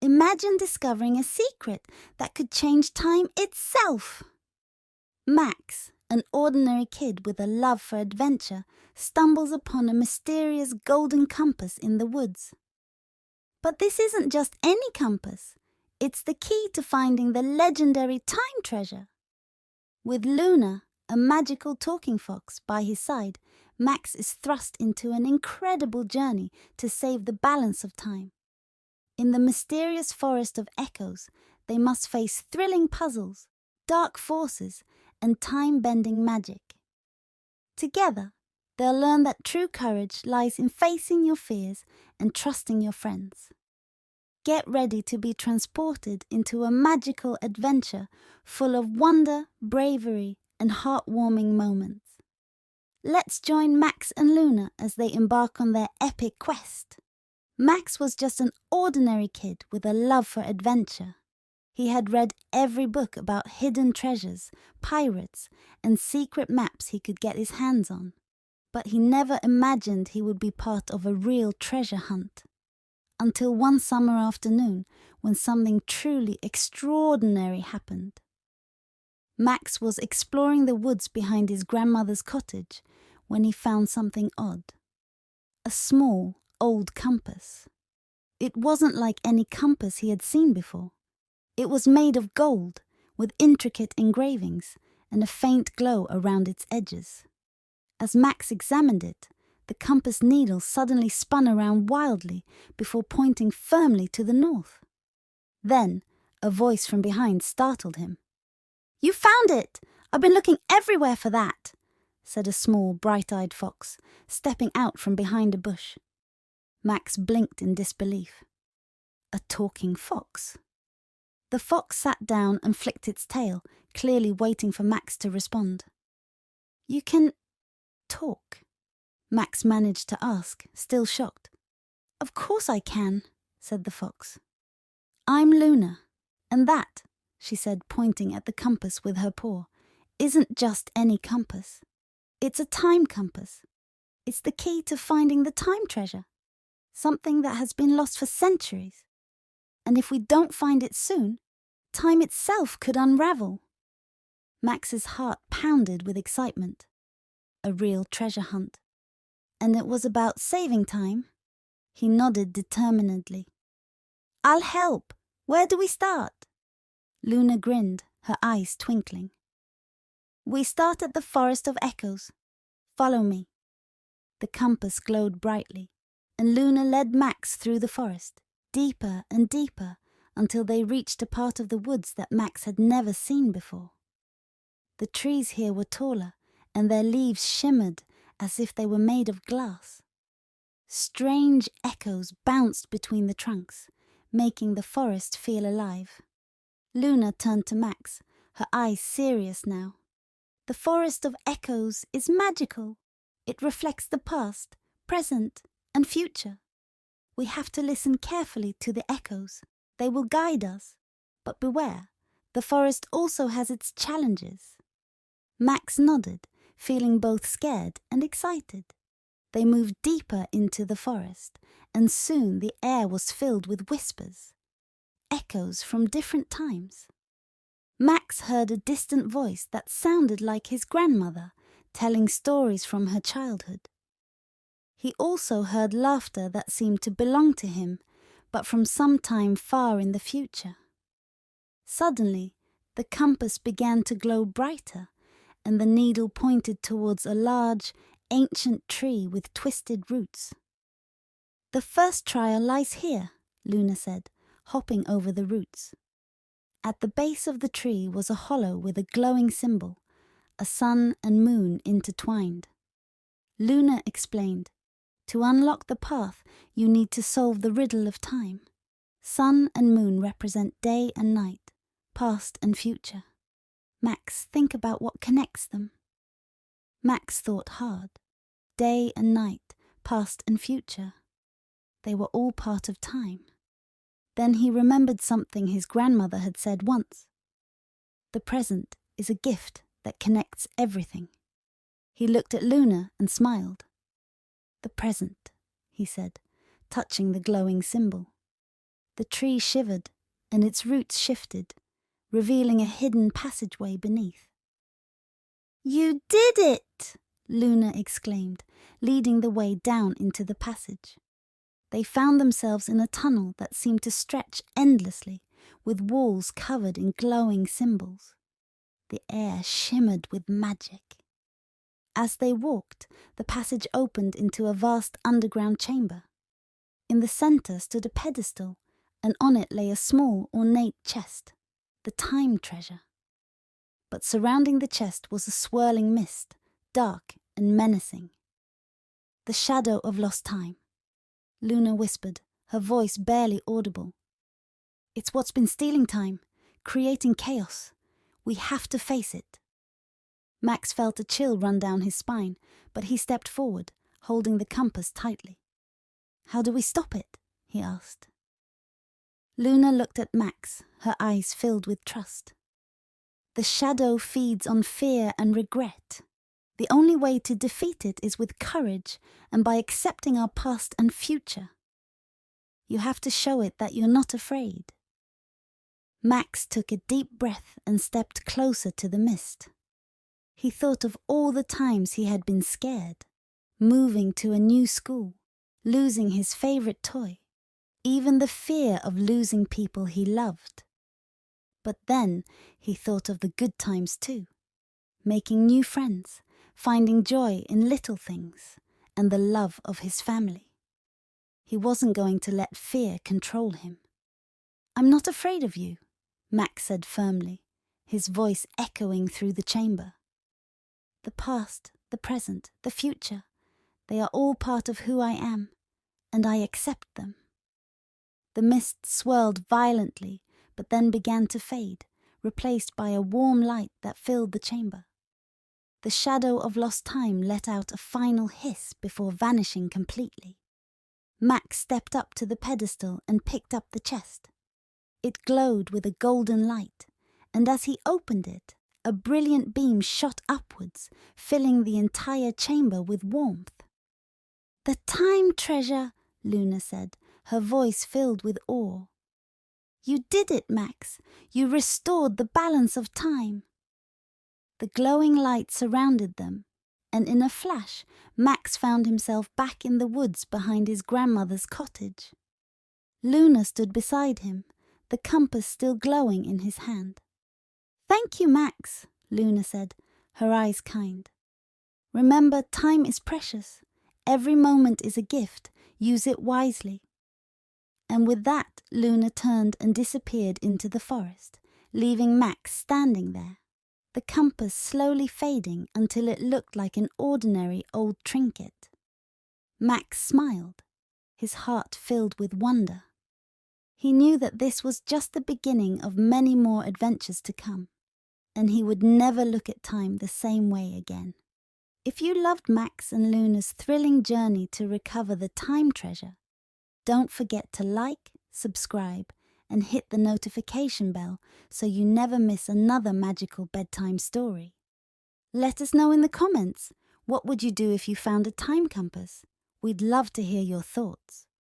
Imagine discovering a secret that could change time itself. Max, an ordinary kid with a love for adventure, stumbles upon a mysterious golden compass in the woods. But this isn't just any compass. It's the key to finding the legendary time treasure. With Luna, a magical talking fox, by his side, Max is thrust into an incredible journey to save the balance of time. In the mysterious forest of echoes, they must face thrilling puzzles, dark forces, and time-bending magic. Together, they'll learn that true courage lies in facing your fears and trusting your friends. Get ready to be transported into a magical adventure full of wonder, bravery, and heartwarming moments. Let's join Max and Luna as they embark on their epic quest. Max was just an ordinary kid with a love for adventure. He had read every book about hidden treasures, pirates, and secret maps he could get his hands on. But he never imagined he would be part of a real treasure hunt. Until one summer afternoon, when something truly extraordinary happened. Max was exploring the woods behind his grandmother's cottage when he found something odd. A small, old compass. It wasn't like any compass he had seen before. It was made of gold, with intricate engravings and a faint glow around its edges. As Max examined it, the compass needle suddenly spun around wildly before pointing firmly to the north. Then, a voice from behind startled him. "You found it! I've been looking everywhere for that," said a small, bright-eyed fox, stepping out from behind a bush. Max blinked in disbelief. A talking fox. The fox sat down and flicked its tail, clearly waiting for Max to respond. "You can talk?" Max managed to ask, still shocked. "Of course I can," said the fox. "I'm Luna, and that," she said, pointing at the compass with her paw, "isn't just any compass. It's a time compass. It's the key to finding the time treasure, something that has been lost for centuries. And if we don't find it soon, time itself could unravel." Max's heart pounded with excitement. A real treasure hunt. And it was about saving time. He nodded determinedly. "I'll help. Where do we start?" Luna grinned, her eyes twinkling. "We start at the Forest of Echoes. Follow me." The compass glowed brightly, and Luna led Max through the forest, deeper and deeper, until they reached a part of the woods that Max had never seen before. The trees here were taller, and their leaves shimmered as if they were made of glass. Strange echoes bounced between the trunks, making the forest feel alive. Luna turned to Max, her eyes serious now. "The Forest of Echoes is magical. It reflects the past, present, and future. We have to listen carefully to the echoes. They will guide us. But beware, the forest also has its challenges." Max nodded, feeling both scared and excited. They moved deeper into the forest, and soon the air was filled with whispers, echoes from different times. Max heard a distant voice that sounded like his grandmother, telling stories from her childhood. He also heard laughter that seemed to belong to him, but from some time far in the future. Suddenly, the compass began to glow brighter, and the needle pointed towards a large, ancient tree with twisted roots. "The first trial lies here," Luna said, hopping over the roots. At the base of the tree was a hollow with a glowing symbol, a sun and moon intertwined. Luna explained, "To unlock the path, you need to solve the riddle of time. Sun and moon represent day and night, past and future. Max, think about what connects them." Max thought hard. Day and night, past and future. They were all part of time. Then he remembered something his grandmother had said once. The present is a gift that connects everything. He looked at Luna and smiled. "The present," he said, touching the glowing symbol. The tree shivered, and its roots shifted, revealing a hidden passageway beneath. "You did it!" Luna exclaimed, leading the way down into the passage. They found themselves in a tunnel that seemed to stretch endlessly, with walls covered in glowing symbols. The air shimmered with magic. As they walked, the passage opened into a vast underground chamber. In the center stood a pedestal, and on it lay a small, ornate chest, the time treasure. But surrounding the chest was a swirling mist, dark and menacing. "The shadow of lost time," Luna whispered, her voice barely audible. "It's what's been stealing time, creating chaos. We have to face it." Max felt a chill run down his spine, but he stepped forward, holding the compass tightly. "How do we stop it?" he asked. Luna looked at Max, her eyes filled with trust. "The shadow feeds on fear and regret. The only way to defeat it is with courage and by accepting our past and future. You have to show it that you're not afraid." Max took a deep breath and stepped closer to the mist. He thought of all the times he had been scared, moving to a new school, losing his favorite toy, even the fear of losing people he loved. But then he thought of the good times too, making new friends, finding joy in little things, and the love of his family. He wasn't going to let fear control him. "I'm not afraid of you," Max said firmly, his voice echoing through the chamber. "The past, the present, the future, they are all part of who I am, and I accept them." The mist swirled violently, but then began to fade, replaced by a warm light that filled the chamber. The shadow of lost time let out a final hiss before vanishing completely. Max stepped up to the pedestal and picked up the chest. It glowed with a golden light, and as he opened it, a brilliant beam shot upwards, filling the entire chamber with warmth. "The time treasure," Luna said, her voice filled with awe. "You did it, Max. You restored the balance of time." The glowing light surrounded them, and in a flash, Max found himself back in the woods behind his grandmother's cottage. Luna stood beside him, the compass still glowing in his hand. "Thank you, Max," Luna said, her eyes kind. "Remember, time is precious. Every moment is a gift. Use it wisely." And with that, Luna turned and disappeared into the forest, leaving Max standing there, the compass slowly fading until it looked like an ordinary old trinket. Max smiled, his heart filled with wonder. He knew that this was just the beginning of many more adventures to come, and he would never look at time the same way again. If you loved Max and Luna's thrilling journey to recover the time treasure, don't forget to like, subscribe, and hit the notification bell so you never miss another magical bedtime story. Let us know in the comments, what would you do if you found a time compass? We'd love to hear your thoughts.